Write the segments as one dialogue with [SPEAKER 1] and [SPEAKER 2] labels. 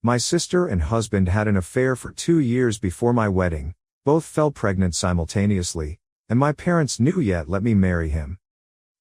[SPEAKER 1] My sister and husband had an affair for 2 years before my wedding, both fell pregnant simultaneously, and my parents knew yet let me marry him.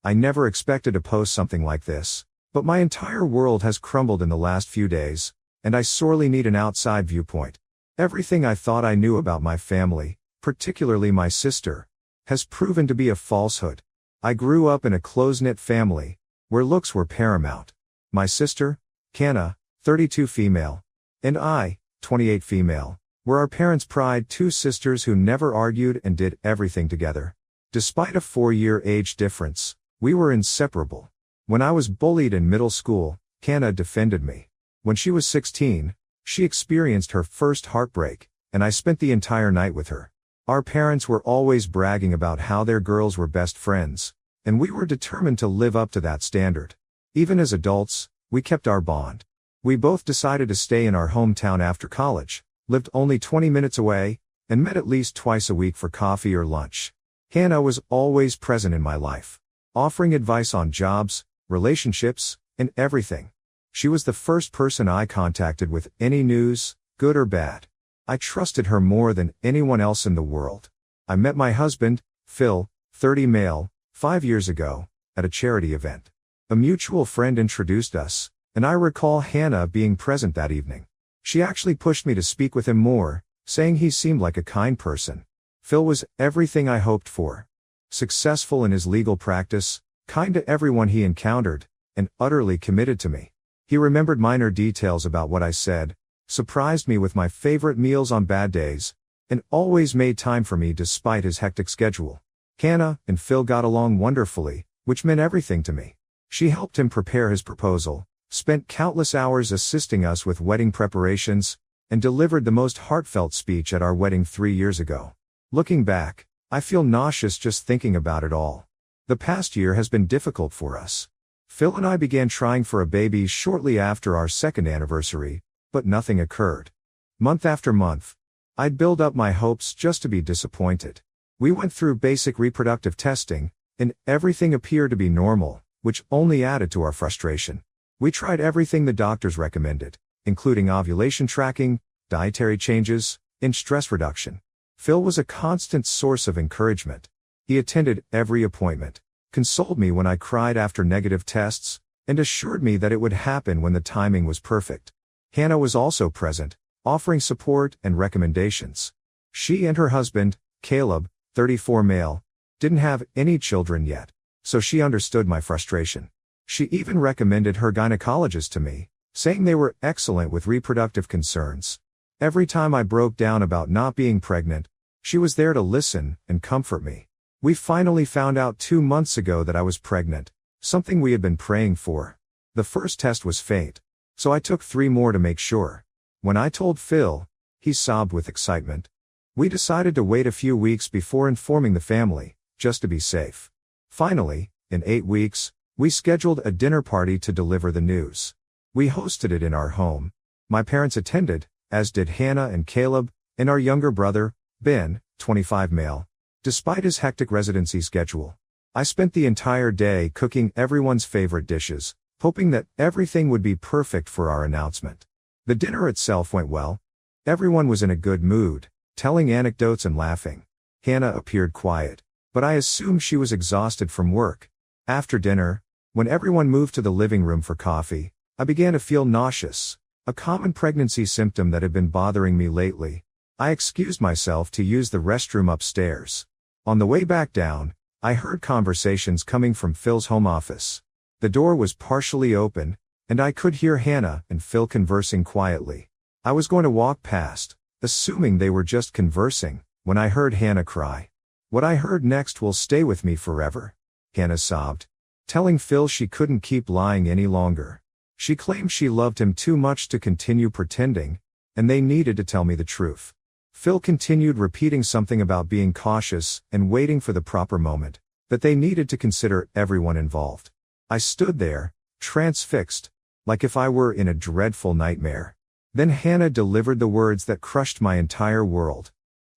[SPEAKER 1] I never expected to post something like this, but my entire world has crumbled in the last few days, and I sorely need an outside viewpoint. Everything I thought I knew about my family, particularly my sister, has proven to be a falsehood. I grew up in a close-knit family, where looks were paramount. My sister, Hannah, 32 female, and I, 28 female, were our parents' pride, two sisters who never argued and did everything together. Despite a 4-year age difference, we were inseparable. When I was bullied in middle school, Hannah defended me. When she was 16, she experienced her first heartbreak, and I spent the entire night with her. Our parents were always bragging about how their girls were best friends, and we were determined to live up to that standard. Even as adults, we kept our bond. We both decided to stay in our hometown after college, lived only 20 minutes away, and met at least twice a week for coffee or lunch. Hannah was always present in my life, offering advice on jobs, relationships, and everything. She was the first person I contacted with any news, good or bad. I trusted her more than anyone else in the world. I met my husband, Phil, 30 male, 5 years ago, at a charity event. A mutual friend introduced us, and I recall Hannah being present that evening. She actually pushed me to speak with him more, saying he seemed like a kind person. Phil was everything I hoped for. Successful in his legal practice, kind to everyone he encountered, and utterly committed to me. He remembered minor details about what I said, surprised me with my favorite meals on bad days, and always made time for me despite his hectic schedule. Hannah and Phil got along wonderfully, which meant everything to me. She helped him prepare his proposal, spent countless hours assisting us with wedding preparations, and delivered the most heartfelt speech at our wedding 3 years ago. Looking back, I feel nauseous just thinking about it all. The past year has been difficult for us. Phil and I began trying for a baby shortly after our second anniversary, but nothing occurred. Month after month, I'd build up my hopes just to be disappointed. We went through basic reproductive testing, and everything appeared to be normal, which only added to our frustration. We tried everything the doctors recommended, including ovulation tracking, dietary changes, and stress reduction. Phil was a constant source of encouragement. He attended every appointment, consoled me when I cried after negative tests, and assured me that it would happen when the timing was perfect. Hannah was also present, offering support and recommendations. She and her husband, Caleb, 34 male, didn't have any children yet, so she understood my frustration. She even recommended her gynecologist to me, saying they were excellent with reproductive concerns. Every time I broke down about not being pregnant, she was there to listen and comfort me. We finally found out 2 months ago that I was pregnant, something we had been praying for. The first test was faint, so I took 3 more to make sure. When I told Phil, he sobbed with excitement. We decided to wait a few weeks before informing the family, just to be safe. Finally, in 8 weeks, we scheduled a dinner party to deliver the news. We hosted it in our home. My parents attended, as did Hannah and Caleb, and our younger brother, Ben, 25 male. Despite his hectic residency schedule, I spent the entire day cooking everyone's favorite dishes, hoping that everything would be perfect for our announcement. The dinner itself went well. Everyone was in a good mood, telling anecdotes and laughing. Hannah appeared quiet, but I assumed she was exhausted from work. After dinner, when everyone moved to the living room for coffee, I began to feel nauseous, a common pregnancy symptom that had been bothering me lately. I excused myself to use the restroom upstairs. On the way back down, I heard conversations coming from Phil's home office. The door was partially open, and I could hear Hannah and Phil conversing quietly. I was going to walk past, assuming they were just conversing, when I heard Hannah cry. What I heard next will stay with me forever. Hannah sobbed, telling Phil she couldn't keep lying any longer. She claimed she loved him too much to continue pretending, and they needed to tell me the truth. Phil continued repeating something about being cautious and waiting for the proper moment, that they needed to consider everyone involved. I stood there, transfixed, like if I were in a dreadful nightmare. Then Hannah delivered the words that crushed my entire world.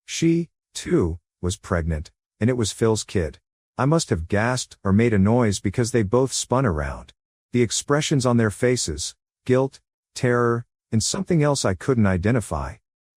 [SPEAKER 1] She, too, was pregnant, and it was Phil's kid. I must have gasped or made a noise because they both spun around. The expressions on their faces, guilt, terror, and something else I couldn't identify.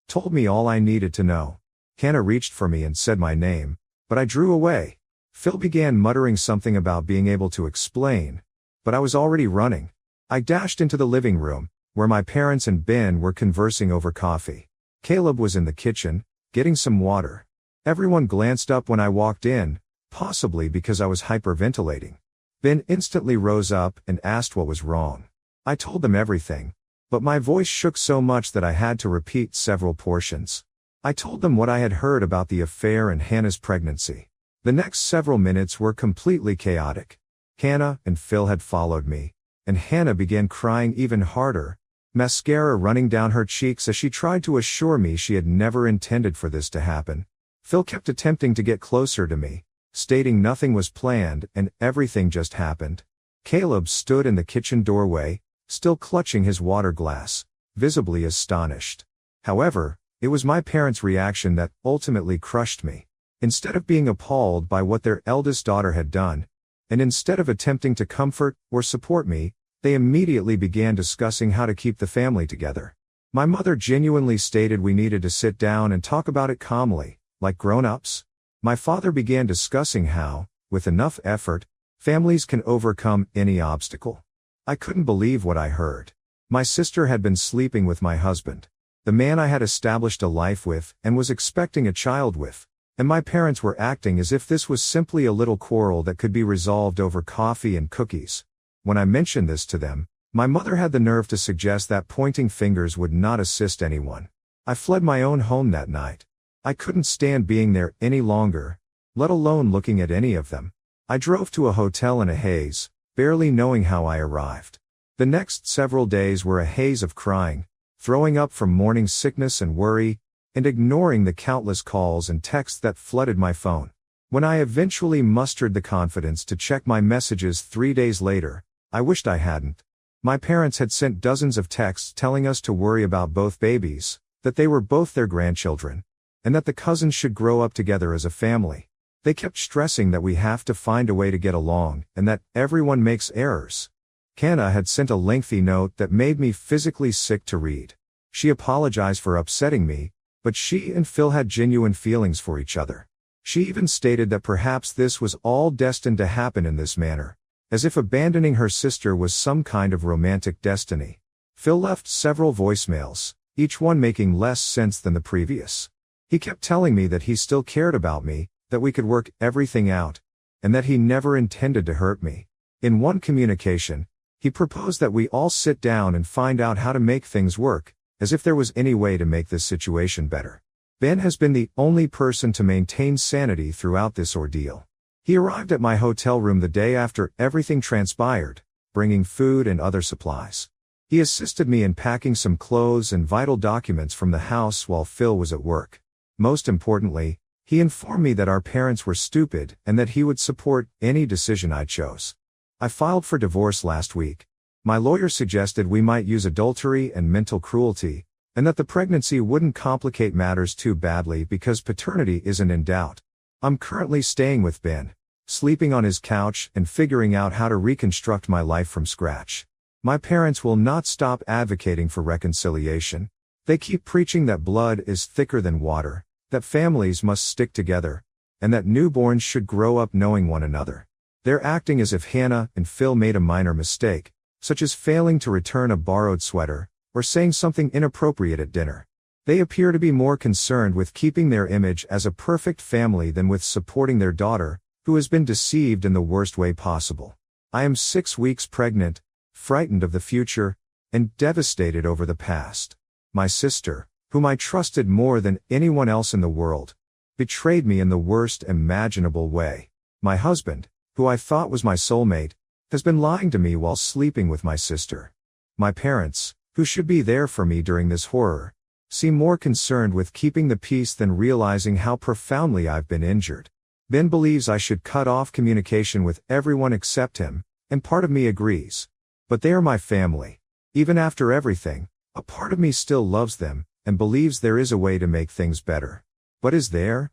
[SPEAKER 1] Told me all I needed to know. Hannah reached for me and said my name, but I drew away. Phil began muttering something about being able to explain, but I was already running. I dashed into the living room, where my parents and Ben were conversing over coffee. Caleb was in the kitchen, getting some water. Everyone glanced up when I walked in, possibly because I was hyperventilating. Ben instantly rose up and asked what was wrong. I told them everything, but my voice shook so much that I had to repeat several portions. I told them what I had heard about the affair and Hannah's pregnancy. The next several minutes were completely chaotic. Hannah and Phil had followed me, and Hannah began crying even harder, mascara running down her cheeks as she tried to assure me she had never intended for this to happen. Phil kept attempting to get closer to me, stating nothing was planned and everything just happened. Caleb stood in the kitchen doorway, still clutching his water glass, visibly astonished. However, it was my parents' reaction that ultimately crushed me. Instead of being appalled by what their eldest daughter had done, and instead of attempting to comfort or support me, they immediately began discussing how to keep the family together. My mother genuinely stated we needed to sit down and talk about it calmly, like grown-ups. My father began discussing how, with enough effort, families can overcome any obstacle. I couldn't believe what I heard. My sister had been sleeping with my husband, the man I had established a life with and was expecting a child with. And my parents were acting as if this was simply a little quarrel that could be resolved over coffee and cookies. When I mentioned this to them, my mother had the nerve to suggest that pointing fingers would not assist anyone. I fled my own home that night. I couldn't stand being there any longer, let alone looking at any of them. I drove to a hotel in a haze, barely knowing how I arrived. The next several days were a haze of crying, throwing up from morning sickness and worry, and ignoring the countless calls and texts that flooded my phone. When I eventually mustered the confidence to check my messages 3 days later, I wished I hadn't. My parents had sent dozens of texts telling us to worry about both babies, that they were both their grandchildren, and that the cousins should grow up together as a family. They kept stressing that we have to find a way to get along, and that everyone makes errors. Hannah had sent a lengthy note that made me physically sick to read. She apologized for upsetting me, but she and Phil had genuine feelings for each other. She even stated that perhaps this was all destined to happen in this manner, as if abandoning her sister was some kind of romantic destiny. Phil left several voicemails, each one making less sense than the previous. He kept telling me that he still cared about me, that we could work everything out, and that he never intended to hurt me. In one communication, he proposed that we all sit down and find out how to make things work, as if there was any way to make this situation better. Ben has been the only person to maintain sanity throughout this ordeal. He arrived at my hotel room the day after everything transpired, bringing food and other supplies. He assisted me in packing some clothes and vital documents from the house while Phil was at work. Most importantly, he informed me that our parents were stupid and that he would support any decision I chose. I filed for divorce last week. My lawyer suggested we might use adultery and mental cruelty, and that the pregnancy wouldn't complicate matters too badly because paternity isn't in doubt. I'm currently staying with Ben, sleeping on his couch and figuring out how to reconstruct my life from scratch. My parents will not stop advocating for reconciliation. They keep preaching that blood is thicker than water, that families must stick together, and that newborns should grow up knowing one another. They're acting as if Hannah and Phil made a minor mistake, such as failing to return a borrowed sweater, or saying something inappropriate at dinner. They appear to be more concerned with keeping their image as a perfect family than with supporting their daughter, who has been deceived in the worst way possible. I am 6 weeks pregnant, frightened of the future, and devastated over the past. My sister, whom I trusted more than anyone else in the world, betrayed me in the worst imaginable way. My husband, who I thought was my soulmate, has been lying to me while sleeping with my sister. My parents, who should be there for me during this horror, seem more concerned with keeping the peace than realizing how profoundly I've been injured. Ben believes I should cut off communication with everyone except him, and part of me agrees. But they are my family. Even after everything, a part of me still loves them, and believes there is a way to make things better. But is there?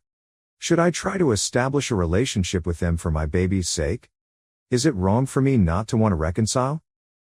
[SPEAKER 1] Should I try to establish a relationship with them for my baby's sake? Is it wrong for me not to want to reconcile?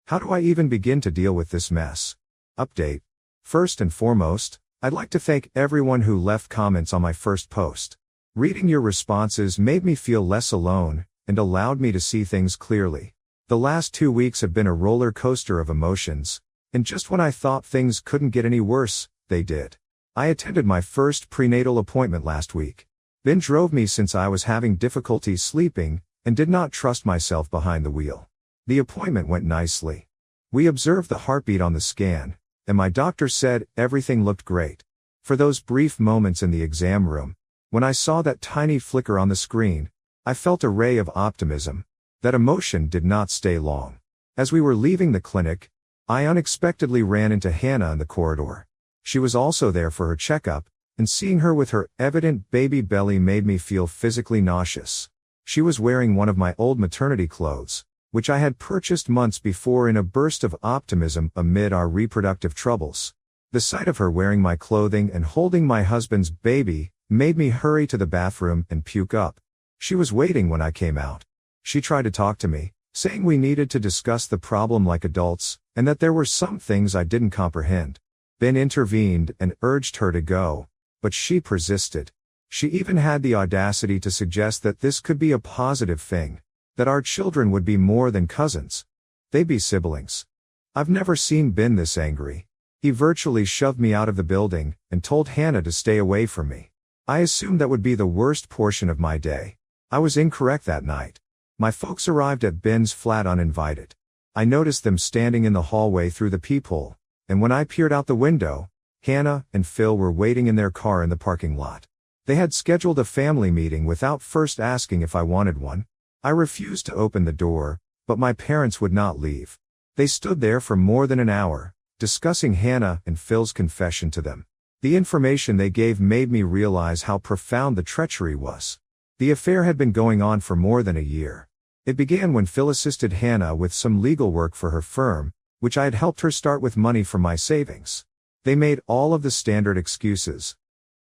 [SPEAKER 1] How do I even begin to deal with this mess? Update. First and foremost, I'd like to thank everyone who left comments on my first post. Reading your responses made me feel less alone, and allowed me to see things clearly. The last 2 weeks have been a roller coaster of emotions, and just when I thought things couldn't get any worse, they did. I attended my first prenatal appointment last week. Ben drove me since I was having difficulty sleeping, and did not trust myself behind the wheel. The appointment went nicely. We observed the heartbeat on the scan, and my doctor said everything looked great. For those brief moments in the exam room, when I saw that tiny flicker on the screen, I felt a ray of optimism. That emotion did not stay long. As we were leaving the clinic, I unexpectedly ran into Hannah in the corridor. She was also there for her checkup, and seeing her with her evident baby belly made me feel physically nauseous. She was wearing one of my old maternity clothes, which I had purchased months before in a burst of optimism amid our reproductive troubles. The sight of her wearing my clothing and holding my husband's baby made me hurry to the bathroom and puke up. She was waiting when I came out. She tried to talk to me, saying we needed to discuss the problem like adults, and that there were some things I didn't comprehend. Ben intervened and urged her to go, but she persisted. She even had the audacity to suggest that this could be a positive thing, that our children would be more than cousins. They'd be siblings. I've never seen Ben this angry. He virtually shoved me out of the building and told Hannah to stay away from me. I assumed that would be the worst portion of my day. I was incorrect that night. My folks arrived at Ben's flat uninvited. I noticed them standing in the hallway through the peephole, and when I peered out the window, Hannah and Phil were waiting in their car in the parking lot. They had scheduled a family meeting without first asking if I wanted one. I refused to open the door, but my parents would not leave. They stood there for more than an hour, discussing Hannah and Phil's confession to them. The information they gave made me realize how profound the treachery was. The affair had been going on for more than a year. It began when Phil assisted Hannah with some legal work for her firm, which I had helped her start with money from my savings. They made all of the standard excuses.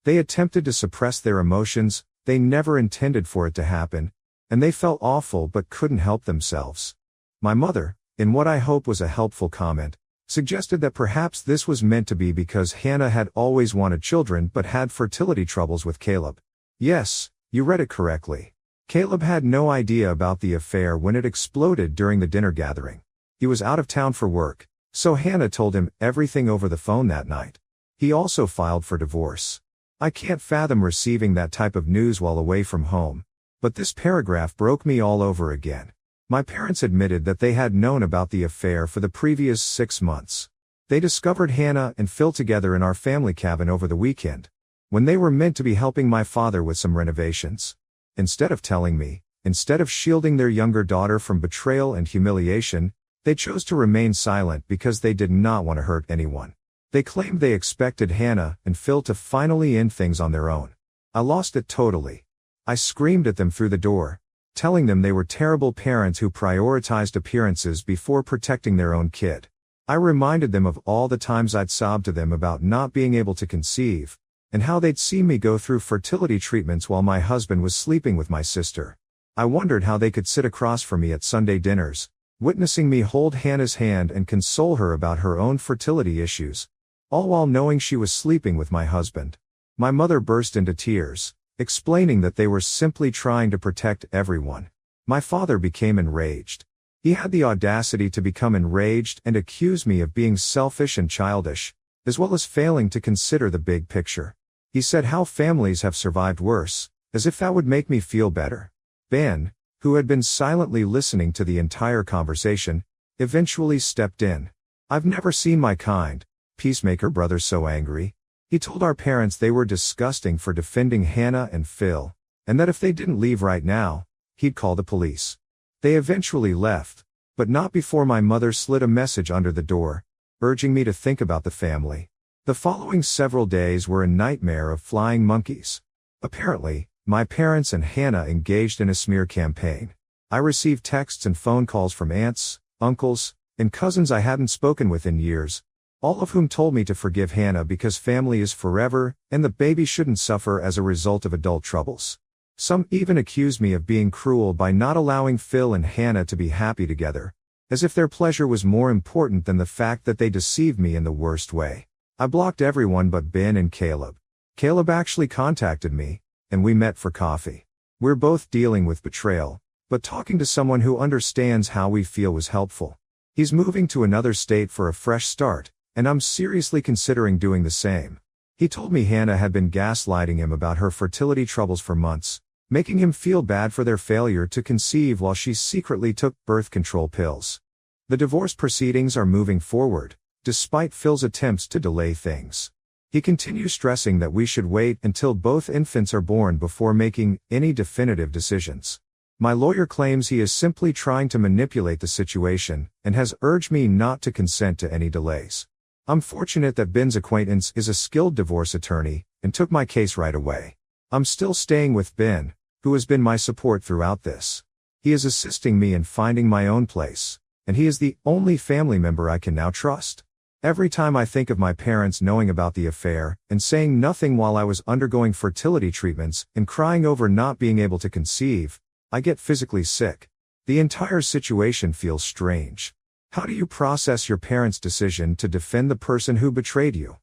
[SPEAKER 1] They attempted to suppress their emotions, they never intended for it to happen, and they felt awful but couldn't help themselves. My mother, in what I hope was a helpful comment, suggested that perhaps this was meant to be because Hannah had always wanted children but had fertility troubles with Caleb. Yes, you read it correctly. Caleb had no idea about the affair when it exploded during the dinner gathering. He was out of town for work, so Hannah told him everything over the phone that night. He also filed for divorce. I can't fathom receiving that type of news while away from home, but this paragraph broke me all over again. My parents admitted that they had known about the affair for the previous 6 months. They discovered Hannah and Phil together in our family cabin over the weekend, when they were meant to be helping my father with some renovations. Instead of telling me, instead of shielding their younger daughter from betrayal and humiliation, they chose to remain silent because they did not want to hurt anyone. They claimed they expected Hannah and Phil to finally end things on their own. I lost it totally. I screamed at them through the door, telling them they were terrible parents who prioritized appearances before protecting their own kid. I reminded them of all the times I'd sobbed to them about not being able to conceive, and how they'd seen me go through fertility treatments while my husband was sleeping with my sister. I wondered how they could sit across from me at Sunday dinners, witnessing me hold Hannah's hand and console her about her own fertility issues, all while knowing she was sleeping with my husband. My mother burst into tears, explaining that they were simply trying to protect everyone. My father became enraged. He had the audacity to become enraged and accuse me of being selfish and childish, as well as failing to consider the big picture. He said how families have survived worse, as if that would make me feel better. Ben, who had been silently listening to the entire conversation, eventually stepped in. I've never seen my kind, peacemaker brother so angry. He told our parents they were disgusting for defending Hannah and Phil, and that if they didn't leave right now, he'd call the police. They eventually left, but not before my mother slid a message under the door, urging me to think about the family. The following several days were a nightmare of flying monkeys. Apparently, my parents and Hannah engaged in a smear campaign. I received texts and phone calls from aunts, uncles, and cousins I hadn't spoken with in years, all of whom told me to forgive Hannah because family is forever, and the baby shouldn't suffer as a result of adult troubles. Some even accused me of being cruel by not allowing Phil and Hannah to be happy together. As if their pleasure was more important than the fact that they deceived me in the worst way. I blocked everyone but Ben and Caleb. Caleb actually contacted me, and we met for coffee. We're both dealing with betrayal, but talking to someone who understands how we feel was helpful. He's moving to another state for a fresh start, and I'm seriously considering doing the same. He told me Hannah had been gaslighting him about her fertility troubles for months, making him feel bad for their failure to conceive while she secretly took birth control pills. The divorce proceedings are moving forward, despite Phil's attempts to delay things. He continues stressing that we should wait until both infants are born before making any definitive decisions. My lawyer claims he is simply trying to manipulate the situation, and has urged me not to consent to any delays. I'm fortunate that Ben's acquaintance is a skilled divorce attorney, and took my case right away. I'm still staying with Ben, who has been my support throughout this. He is assisting me in finding my own place, and he is the only family member I can now trust. Every time I think of my parents knowing about the affair, and saying nothing while I was undergoing fertility treatments, and crying over not being able to conceive, I get physically sick. The entire situation feels strange. How do you process your parents' decision to defend the person who betrayed you?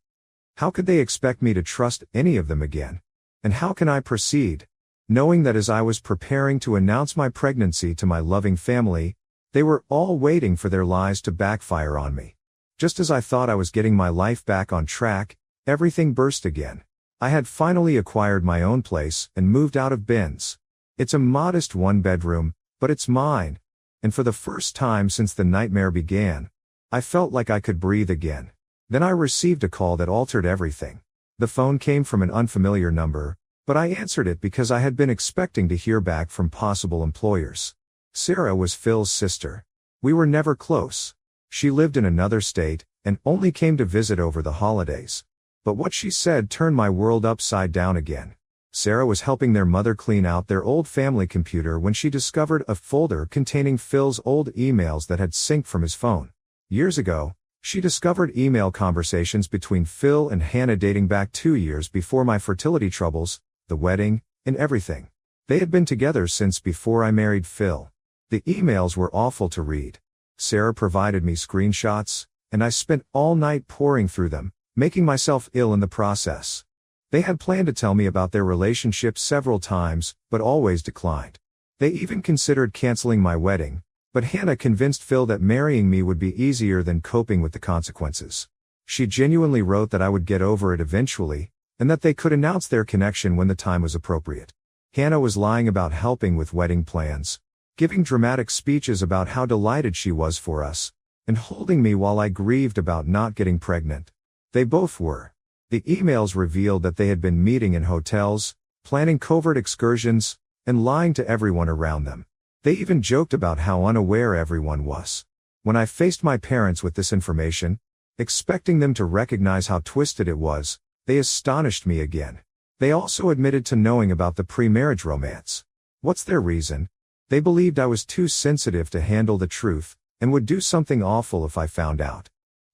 [SPEAKER 1] How could they expect me to trust any of them again? And how can I proceed, knowing that as I was preparing to announce my pregnancy to my loving family, they were all waiting for their lies to backfire on me? Just as I thought I was getting my life back on track, everything burst again. I had finally acquired my own place and moved out of Ben's. It's a modest one-bedroom, but it's mine. And for the first time since the nightmare began, I felt like I could breathe again. Then I received a call that altered everything. The phone came from an unfamiliar number, but I answered it because I had been expecting to hear back from possible employers. Sarah was Phil's sister. We were never close. She lived in another state, and only came to visit over the holidays. But what she said turned my world upside down again. Sarah was helping their mother clean out their old family computer when she discovered a folder containing Phil's old emails that had synced from his phone. Years ago, she discovered email conversations between Phil and Hannah dating back 2 years before my fertility troubles, the wedding, and everything. They had been together since before I married Phil. The emails were awful to read. Sarah provided me screenshots, and I spent all night poring through them, making myself ill in the process. They had planned to tell me about their relationship several times, but always declined. They even considered canceling my wedding, but Hannah convinced Phil that marrying me would be easier than coping with the consequences. She genuinely wrote that I would get over it eventually, and that they could announce their connection when the time was appropriate. Hannah was lying about helping with wedding plans, giving dramatic speeches about how delighted she was for us, and holding me while I grieved about not getting pregnant. They both were. The emails revealed that they had been meeting in hotels, planning covert excursions, and lying to everyone around them. They even joked about how unaware everyone was. When I faced my parents with this information, expecting them to recognize how twisted it was, they astonished me again. They also admitted to knowing about the pre-marriage romance. What's their reason? They believed I was too sensitive to handle the truth, and would do something awful if I found out.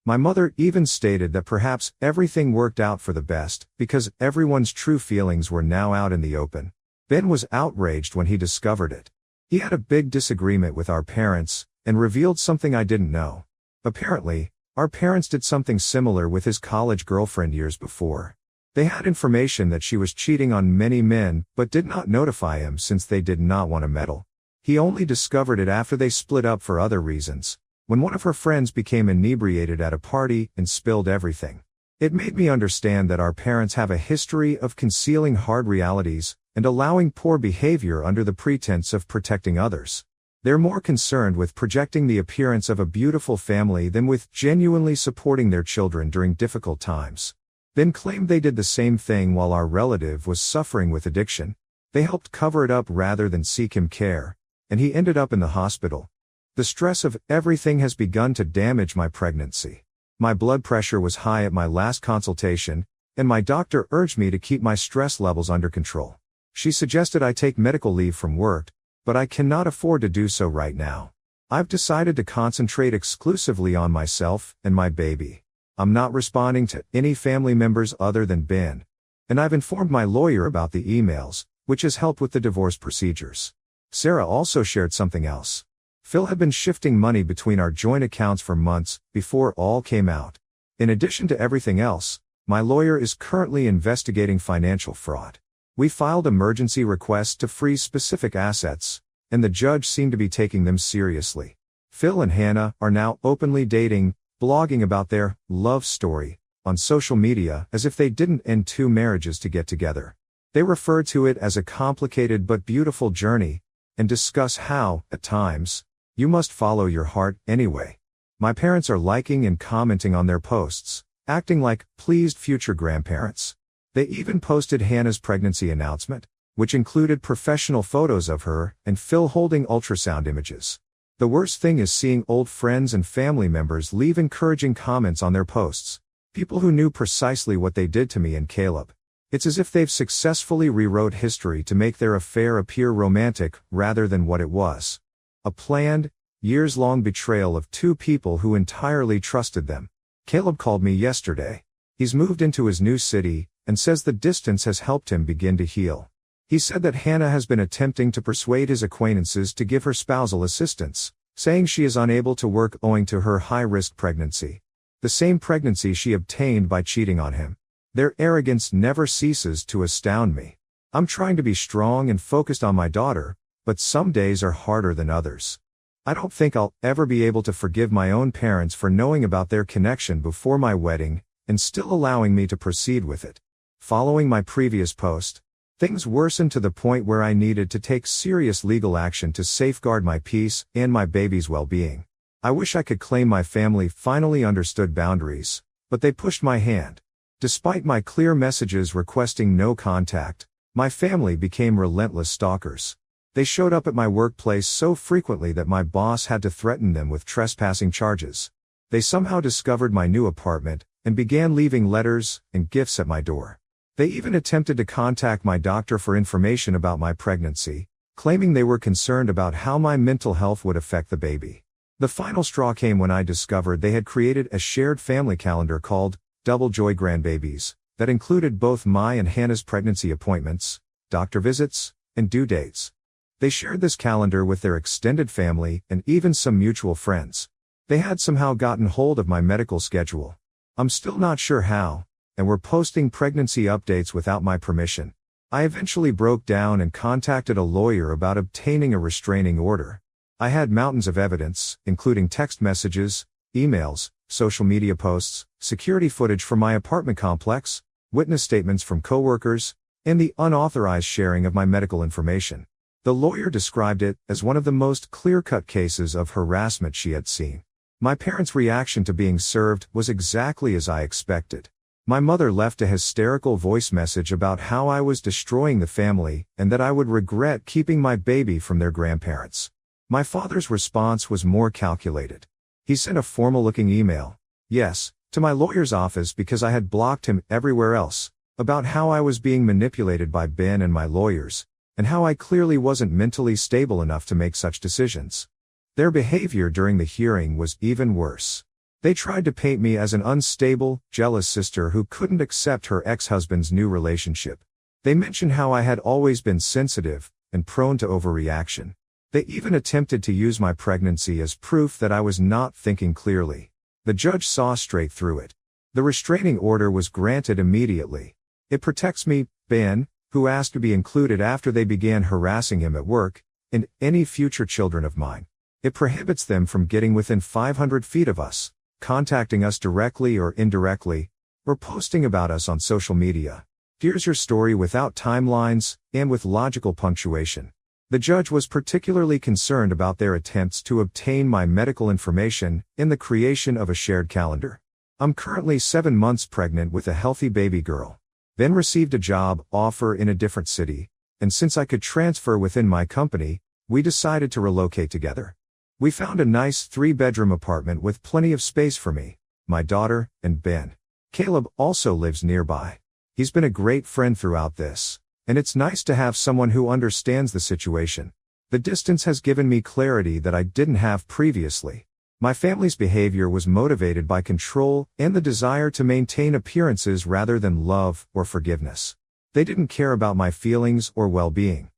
[SPEAKER 1] My mother even stated that perhaps everything worked out for the best, because everyone's true feelings were now out in the open. Ben was outraged when he discovered it. He had a big disagreement with our parents, and revealed something I didn't know. Apparently, our parents did something similar with his college girlfriend years before. They had information that she was cheating on many men, but did not notify him since they did not want to meddle. He only discovered it after they split up for other reasons, when one of her friends became inebriated at a party and spilled everything. It made me understand that our parents have a history of concealing hard realities, and allowing poor behavior under the pretense of protecting others. They're more concerned with projecting the appearance of a beautiful family than with genuinely supporting their children during difficult times. Ben claimed they did the same thing while our relative was suffering with addiction. They helped cover it up rather than seek him care, and he ended up in the hospital. The stress of everything has begun to damage my pregnancy. My blood pressure was high at my last consultation, and my doctor urged me to keep my stress levels under control. She suggested I take medical leave from work, but I cannot afford to do so right now. I've decided to concentrate exclusively on myself and my baby. I'm not responding to any family members other than Ben. And I've informed my lawyer about the emails, which has helped with the divorce procedures. Sarah also shared something else. Phil had been shifting money between our joint accounts for months before it all came out. In addition to everything else, my lawyer is currently investigating financial fraud. We filed emergency requests to freeze specific assets, and the judge seemed to be taking them seriously. Phil and Hannah are now openly dating, blogging about their love story on social media as if they didn't end 2 marriages to get together. They refer to it as a complicated but beautiful journey, and discuss how, at times, you must follow your heart anyway. My parents are liking and commenting on their posts, acting like pleased future grandparents. They even posted Hannah's pregnancy announcement, which included professional photos of her and Phil holding ultrasound images. The worst thing is seeing old friends and family members leave encouraging comments on their posts. People who knew precisely what they did to me and Caleb. It's as if they've successfully rewrote history to make their affair appear romantic rather than what it was. A planned, years-long betrayal of 2 people who entirely trusted them. Caleb called me yesterday. He's moved into his new city, and says the distance has helped him begin to heal. He said that Hannah has been attempting to persuade his acquaintances to give her spousal assistance, saying she is unable to work owing to her high-risk pregnancy. The same pregnancy she obtained by cheating on him. Their arrogance never ceases to astound me. I'm trying to be strong and focused on my daughter, but some days are harder than others. I don't think I'll ever be able to forgive my own parents for knowing about their connection before my wedding, and still allowing me to proceed with it. Following my previous post, things worsened to the point where I needed to take serious legal action to safeguard my peace and my baby's well-being. I wish I could claim my family finally understood boundaries, but they pushed my hand. Despite my clear messages requesting no contact, my family became relentless stalkers. They showed up at my workplace so frequently that my boss had to threaten them with trespassing charges. They somehow discovered my new apartment, and began leaving letters and gifts at my door. They even attempted to contact my doctor for information about my pregnancy, claiming they were concerned about how my mental health would affect the baby. The final straw came when I discovered they had created a shared family calendar called Double Joy Grandbabies, that included both my and Hannah's pregnancy appointments, doctor visits, and due dates. They shared this calendar with their extended family and even some mutual friends. They had somehow gotten hold of my medical schedule. I'm still not sure how, and were posting pregnancy updates without my permission. I eventually broke down and contacted a lawyer about obtaining a restraining order. I had mountains of evidence, including text messages, emails, social media posts, security footage from my apartment complex, witness statements from coworkers, and the unauthorized sharing of my medical information. The lawyer described it as one of the most clear-cut cases of harassment she had seen. My parents' reaction to being served was exactly as I expected. My mother left a hysterical voice message about how I was destroying the family and that I would regret keeping my baby from their grandparents. My father's response was more calculated. He sent a formal-looking email, yes, to my lawyer's office because I had blocked him everywhere else, about how I was being manipulated by Ben and my lawyers, and how I clearly wasn't mentally stable enough to make such decisions. Their behavior during the hearing was even worse. They tried to paint me as an unstable, jealous sister who couldn't accept her ex-husband's new relationship. They mentioned how I had always been sensitive and prone to overreaction. They even attempted to use my pregnancy as proof that I was not thinking clearly. The judge saw straight through it. The restraining order was granted immediately. It protects me, Ben, who asked to be included after they began harassing him at work, and any future children of mine. It prohibits them from getting within 500 feet of us, contacting us directly or indirectly, or posting about us on social media. Here's your story without timelines, and with logical punctuation. The judge was particularly concerned about their attempts to obtain my medical information in the creation of a shared calendar. I'm currently 7 months pregnant with a healthy baby girl. Ben received a job offer in a different city, and since I could transfer within my company, we decided to relocate together. We found a nice 3-bedroom apartment with plenty of space for me, my daughter, and Ben. Caleb also lives nearby. He's been a great friend throughout this, and it's nice to have someone who understands the situation. The distance has given me clarity that I didn't have previously. My family's behavior was motivated by control and the desire to maintain appearances rather than love or forgiveness. They didn't care about my feelings or well-being.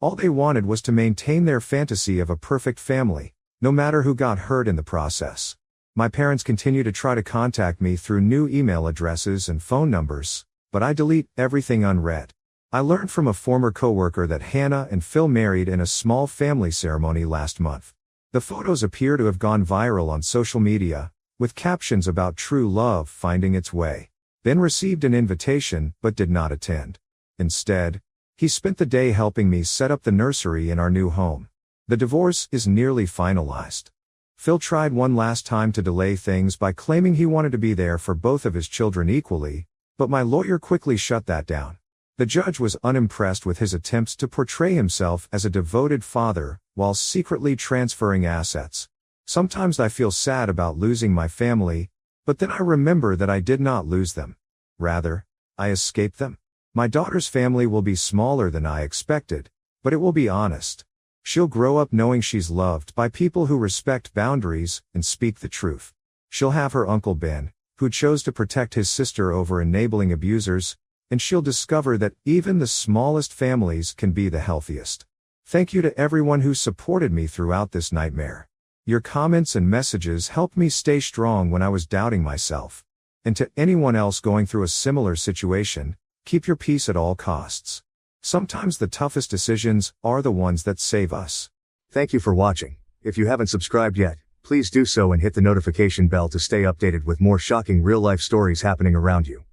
[SPEAKER 1] All they wanted was to maintain their fantasy of a perfect family, no matter who got hurt in the process. My parents continue to try to contact me through new email addresses and phone numbers, but I delete everything unread. I learned from a former coworker that Hannah and Phil married in a small family ceremony last month. The photos appear to have gone viral on social media, with captions about true love finding its way. Ben received an invitation but did not attend. Instead, he spent the day helping me set up the nursery in our new home. The divorce is nearly finalized. Phil tried one last time to delay things by claiming he wanted to be there for both of his children equally, but my lawyer quickly shut that down. The judge was unimpressed with his attempts to portray himself as a devoted father, while secretly transferring assets. Sometimes I feel sad about losing my family, but then I remember that I did not lose them. Rather, I escaped them. My daughter's family will be smaller than I expected, but it will be honest. She'll grow up knowing she's loved by people who respect boundaries and speak the truth. She'll have her Uncle Ben, who chose to protect his sister over enabling abusers, and she'll discover that even the smallest families can be the healthiest. Thank you to everyone who supported me throughout this nightmare. Your comments and messages helped me stay strong when I was doubting myself. And to anyone else going through a similar situation, keep your peace at all costs. Sometimes the toughest decisions are the ones that save us.
[SPEAKER 2] Thank you for watching. If you haven't subscribed yet, please do so and hit the notification bell to stay updated with more shocking real-life stories happening around you.